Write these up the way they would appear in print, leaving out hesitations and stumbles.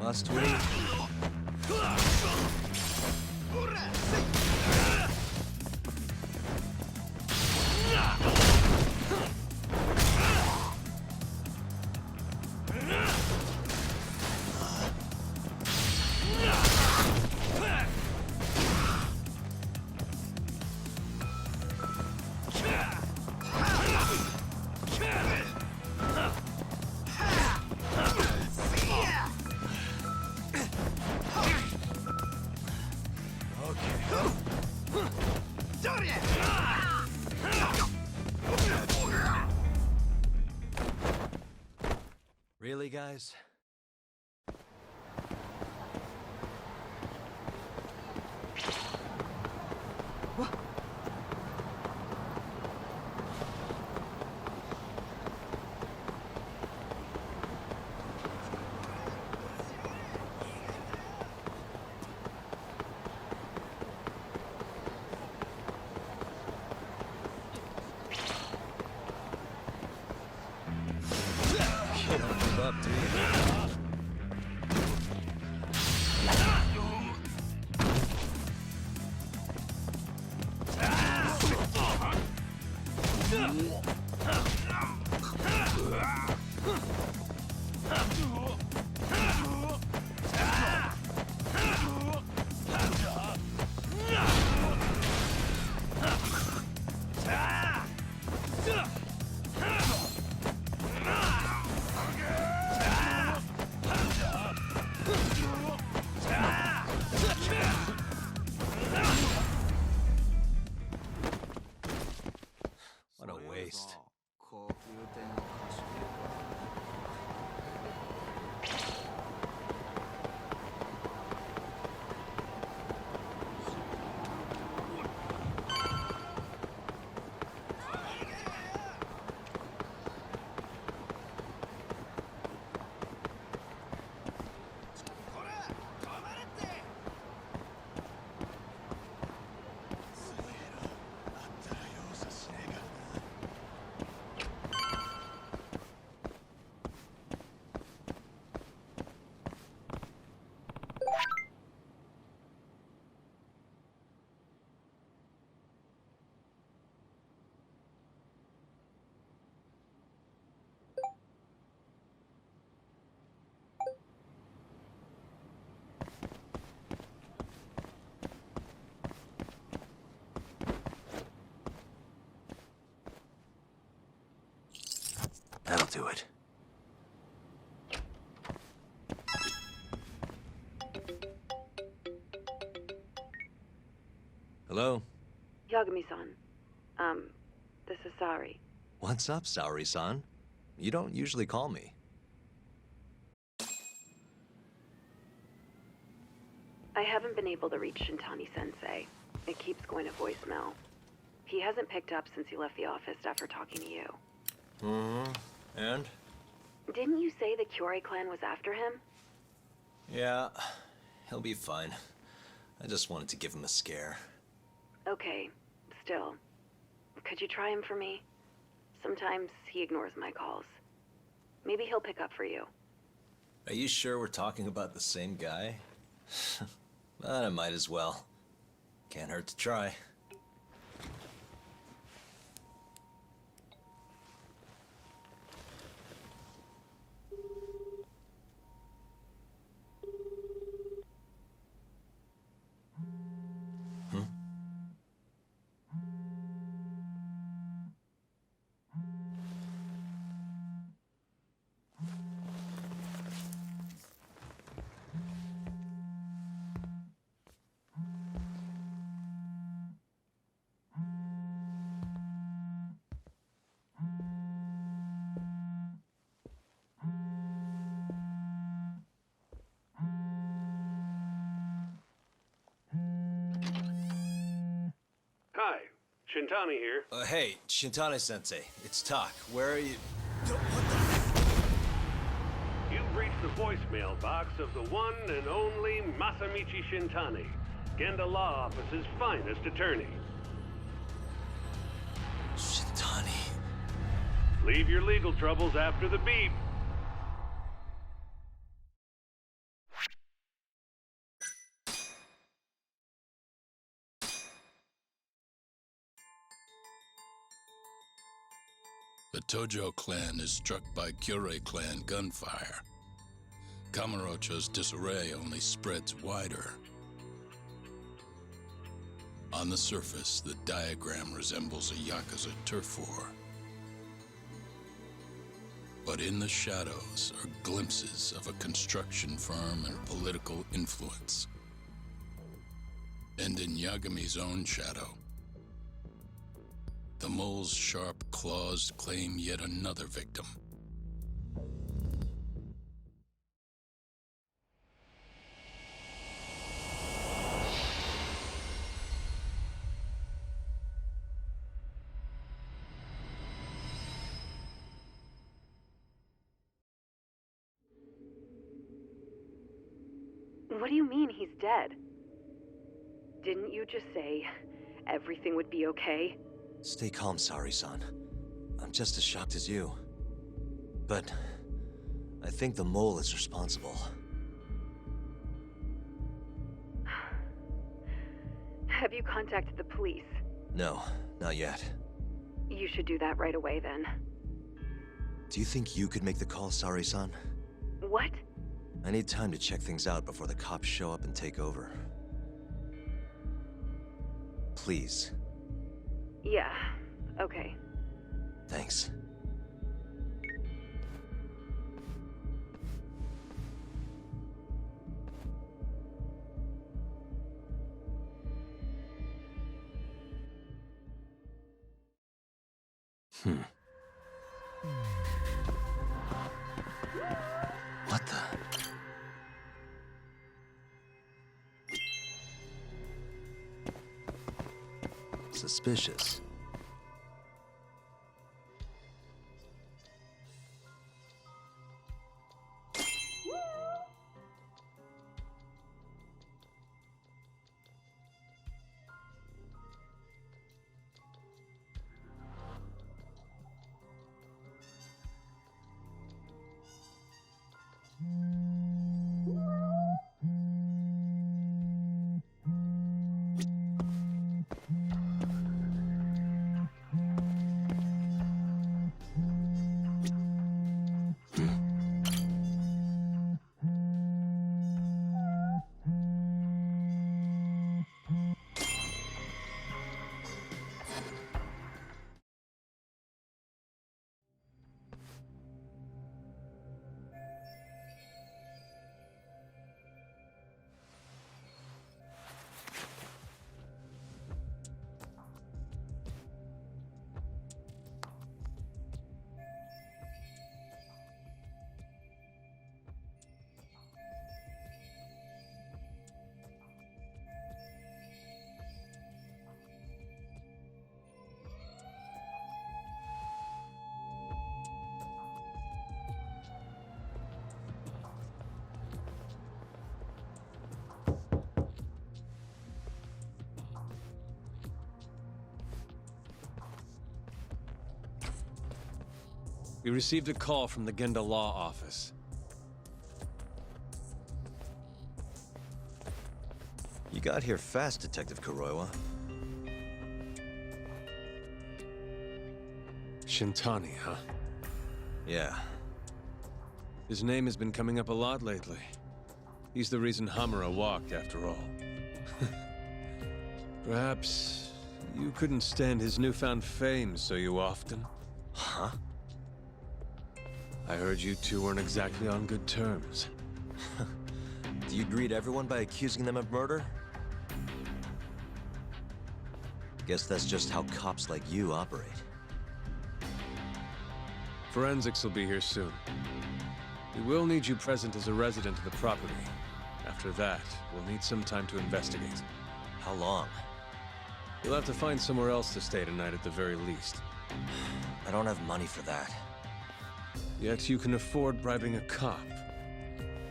Last week. Really, guys? You don't give up, do you? What a waste. That'll do it. Hello? Yagami-san. This is Sari. What's up, Saori-san? You don't usually call me. I haven't been able to reach Shintani-sensei. It keeps going to voicemail. He hasn't picked up since he left the office after talking to you. Mm-hmm. And? Didn't you say the Kyorei clan was after him? Yeah, he'll be fine. I just wanted to give him a scare. Okay, still. Could you try him for me? Sometimes he ignores my calls. Maybe he'll pick up for you. Are you sure we're talking about the same guy? But I might as well. Can't hurt to try. Hi, Shintani here. Hey, Shintani-sensei, it's Tak. Where are you? You've reached the voicemail box of the one and only Masamichi Shintani, Genda Law Office's finest attorney. Shintani. Leave your legal troubles after the beep. The Tojo clan is struck by Kyorei clan gunfire. Kamurocho's disarray only spreads wider. On the surface, the diagram resembles a Yakuza turf war. But in the shadows are glimpses of a construction firm and political influence. And in Yagami's own shadow, the mole's sharp claws claim yet another victim. What do you mean he's dead? Didn't you just say everything would be okay? Stay calm, Sari-san. I'm just as shocked as you. But I think the mole is responsible. Have you contacted the police? No, not yet. You should do that right away then. Do you think you could make the call, Sari-san? What? I need time to check things out before the cops show up and take over. Please. Yeah, okay. Thanks. What the? Suspicious. We received a call from the Genda Law Office. You got here fast, Detective Kuroiwa. Shintani, huh? Yeah. His name has been coming up a lot lately. He's the reason Hamura walked, after all. Perhaps you couldn't stand his newfound fame so you often? Huh? I heard you two weren't exactly on good terms. Do you greet everyone by accusing them of murder? Guess that's just how cops like you operate. Forensics will be here soon. We will need you present as a resident of the property. After that, we'll need some time to investigate. How long? You'll have to find somewhere else to stay tonight at the very least. I don't have money for that. Yet you can afford bribing a cop.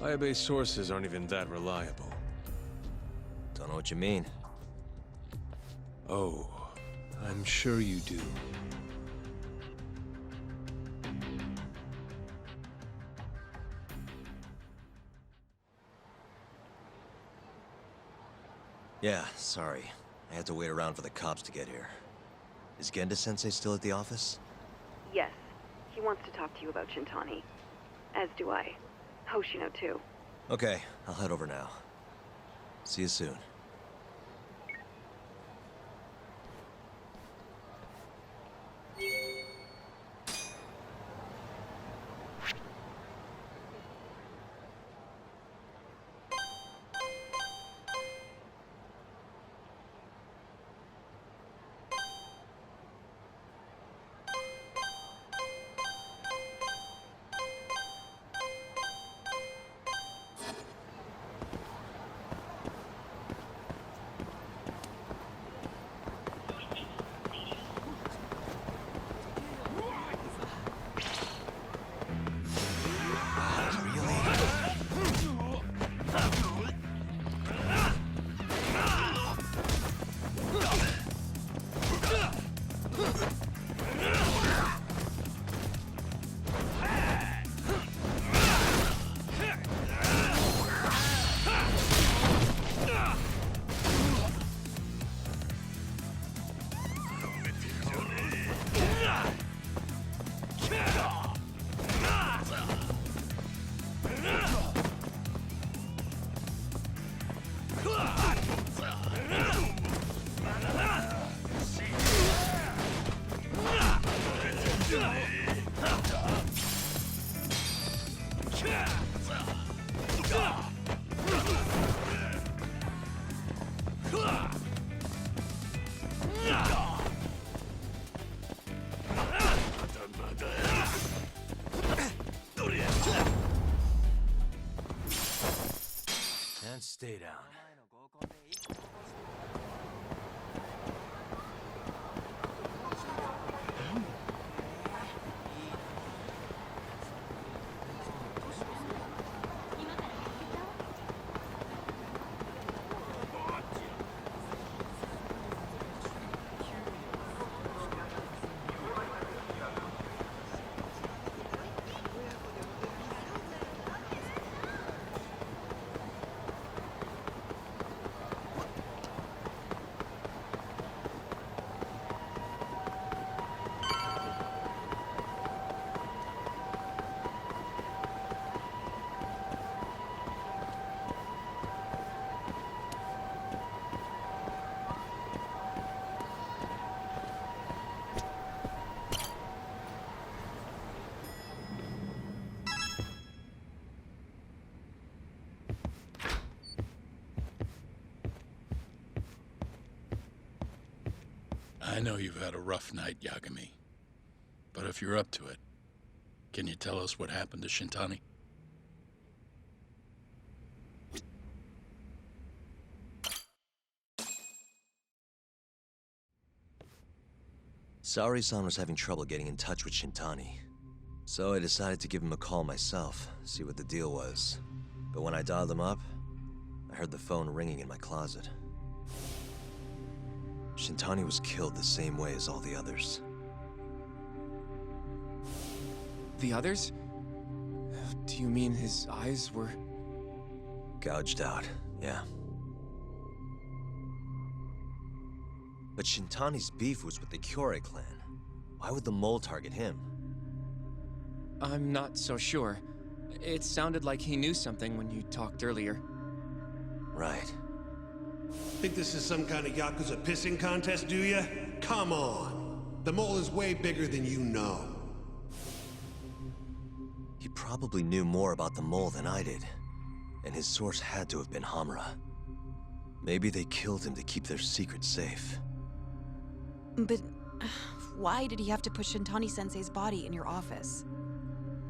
Ayabe's sources aren't even that reliable. Don't know what you mean. Oh, I'm sure you do. Yeah, sorry. I had to wait around for the cops to get here. Is Genda-sensei still at the office? Yes, He wants to talk to you about Shintani. As do I. Hoshino, too. Okay, I'll head over now. See you soon. And stay down. I know you've had a rough night, Yagami. But if you're up to it, can you tell us what happened to Shintani? Saori-san was having trouble getting in touch with Shintani. So I decided to give him a call myself, see what the deal was. But when I dialed him up, I heard the phone ringing in my closet. Shintani was killed the same way as all the others. The others? Do you mean his eyes were... Gouged out, yeah. But Shintani's beef was with the Kyorei clan. Why would the mole target him? I'm not so sure. It sounded like he knew something when you talked earlier. Right. Think this is some kind of Yakuza pissing contest, do ya? Come on! The mole is way bigger than you know. He probably knew more about the mole than I did. And his source had to have been Hamura. Maybe they killed him to keep their secret safe. But why did he have to put Shintani-sensei's body in your office?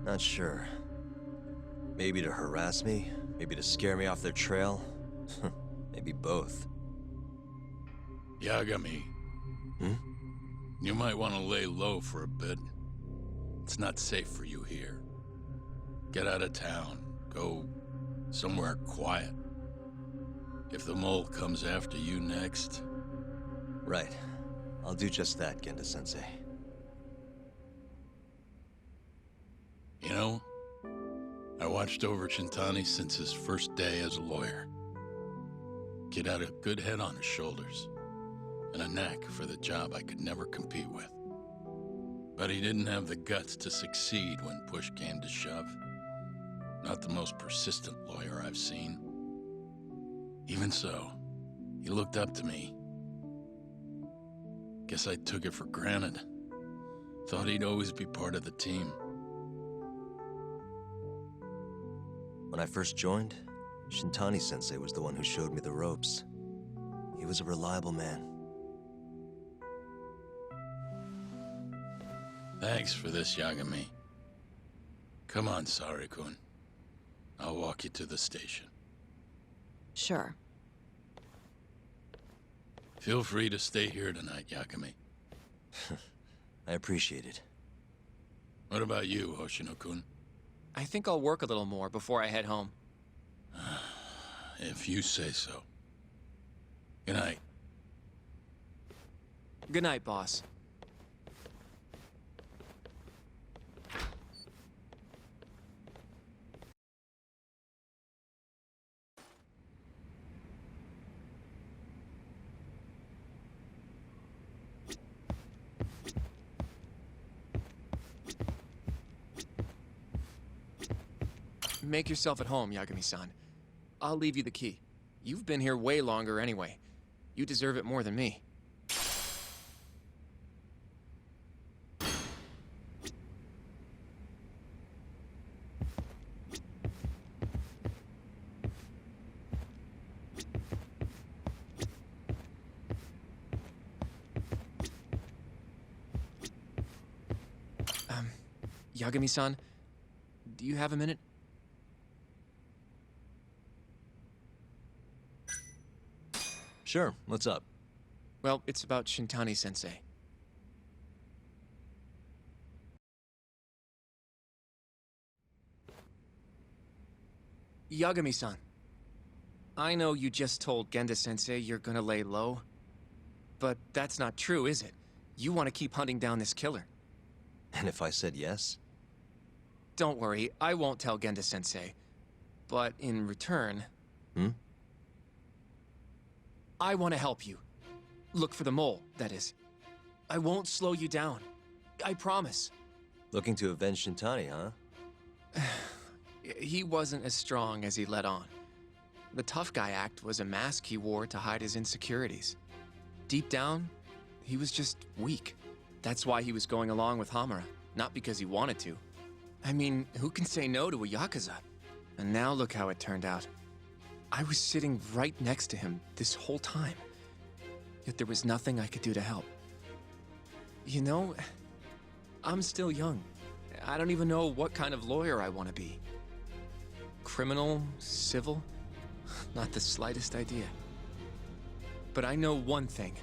Not sure. Maybe to harass me? Maybe to scare me off their trail? Maybe both. Yagami. Hmm? You might want to lay low for a bit. It's not safe for you here. Get out of town. Go somewhere quiet. If the mole comes after you next... Right. I'll do just that, Genda-sensei. You know, I watched over Shintani since his first day as a lawyer. Kid had a good head on his shoulders, and a knack for the job I could never compete with. But he didn't have the guts to succeed when push came to shove. Not the most persistent lawyer I've seen. Even so, he looked up to me. Guess I took it for granted. Thought he'd always be part of the team. When I first joined, Shintani-sensei was the one who showed me the ropes. He was a reliable man. Thanks for this, Yagami. Come on, Sari-kun. I'll walk you to the station. Sure. Feel free to stay here tonight, Yagami. I appreciate it. What about you, Hoshino-kun? I think I'll work a little more before I head home. If you say so. Good night. Good night, boss. Make yourself at home, Yagami-san. I'll leave you the key. You've been here way longer anyway. You deserve it more than me. Yagami-san, do you have a minute? Sure, what's up? Well, it's about Shintani-sensei. Yagami-san, I know you just told Genda-sensei you're gonna lay low, but that's not true, is it? You want to keep hunting down this killer. And if I said yes? Don't worry, I won't tell Genda-sensei. But in return... I want to help you. Look for the mole, that is. I won't slow you down. I promise. Looking to avenge Shintani, huh? He wasn't as strong as he let on. The tough guy act was a mask he wore to hide his insecurities. Deep down, he was just weak. That's why he was going along with Hamura, not because he wanted to. I mean, who can say no to a Yakuza? And now look how it turned out. I was sitting right next to him this whole time. Yet there was nothing I could do to help. You know, I'm still young. I don't even know what kind of lawyer I want to be. Criminal? Civil? Not the slightest idea. But I know one thing.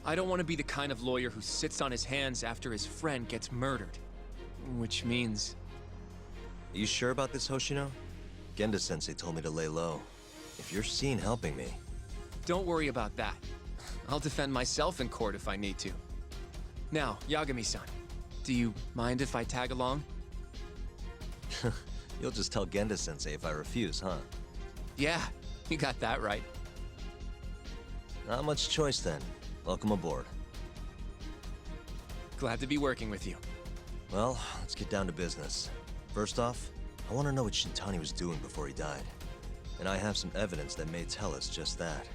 I don't want to be the kind of lawyer who sits on his hands after his friend gets murdered. Which means... Are you sure about this, Hoshino? Genda-sensei told me to lay low. If you're seen helping me... Don't worry about that. I'll defend myself in court if I need to. Now, Yagami-san, do you mind if I tag along? You'll just tell Genda-sensei if I refuse, huh? Yeah, you got that right. Not much choice then. Welcome aboard. Glad to be working with you. Well, let's get down to business. First off, I want to know what Shintani was doing before he died. And I have some evidence that may tell us just that.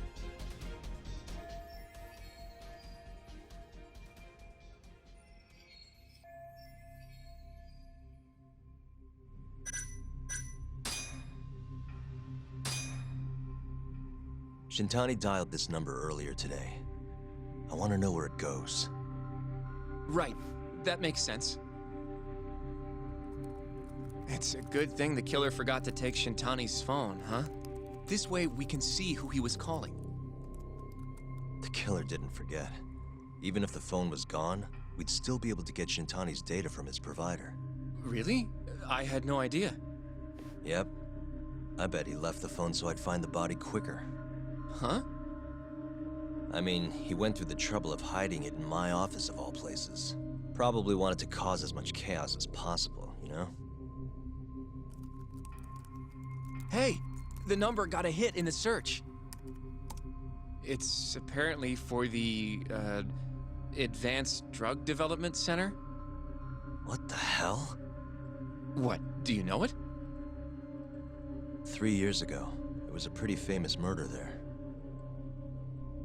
Shintani dialed this number earlier today. I want to know where it goes. Right, that makes sense. It's a good thing the killer forgot to take Shintani's phone, huh? This way we can see who he was calling. The killer didn't forget. Even if the phone was gone, we'd still be able to get Shintani's data from his provider. Really? I had no idea. Yep. I bet he left the phone so I'd find the body quicker. Huh? I mean, he went through the trouble of hiding it in my office of all places. Probably wanted to cause as much chaos as possible, you know? Hey, the number got a hit in the search. It's apparently for the, Advanced Drug Development Center? What the hell? What, do you know it? 3 years ago, there was a pretty famous murder there.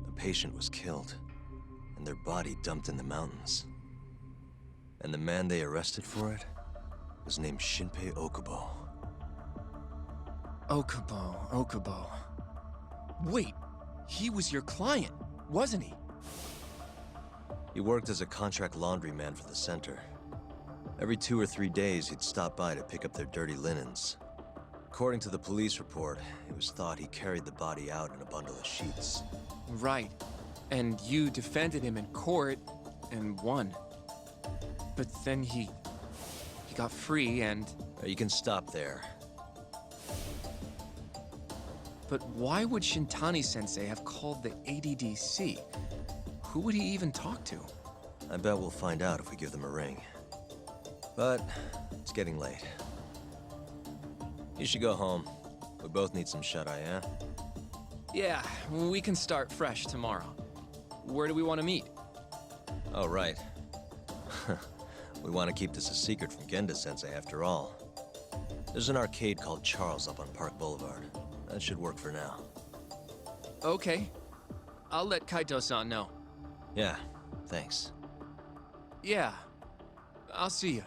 A patient was killed, and their body dumped in the mountains. And the man they arrested for it was named Shinpei Okubo. Okubo. Wait, he was your client, wasn't he? He worked as a contract laundryman for the center. Every 2 or 3 days, he'd stop by to pick up their dirty linens. According to the police report, it was thought he carried the body out in a bundle of sheets. Right. And you defended him in court and won. But then he got free and... You can stop there. But why would Shintani-sensei have called the ADDC? Who would he even talk to? I bet we'll find out if we give them a ring. But it's getting late. You should go home. We both need some shut-eye, yeah? Yeah, we can start fresh tomorrow. Where do we want to meet? Oh, right. We want to keep this a secret from Genda-sensei after all. There's an arcade called Charles up on Park Boulevard. That should work for now. Okay. I'll let Kaito-san know. Yeah, thanks. Yeah. I'll see you.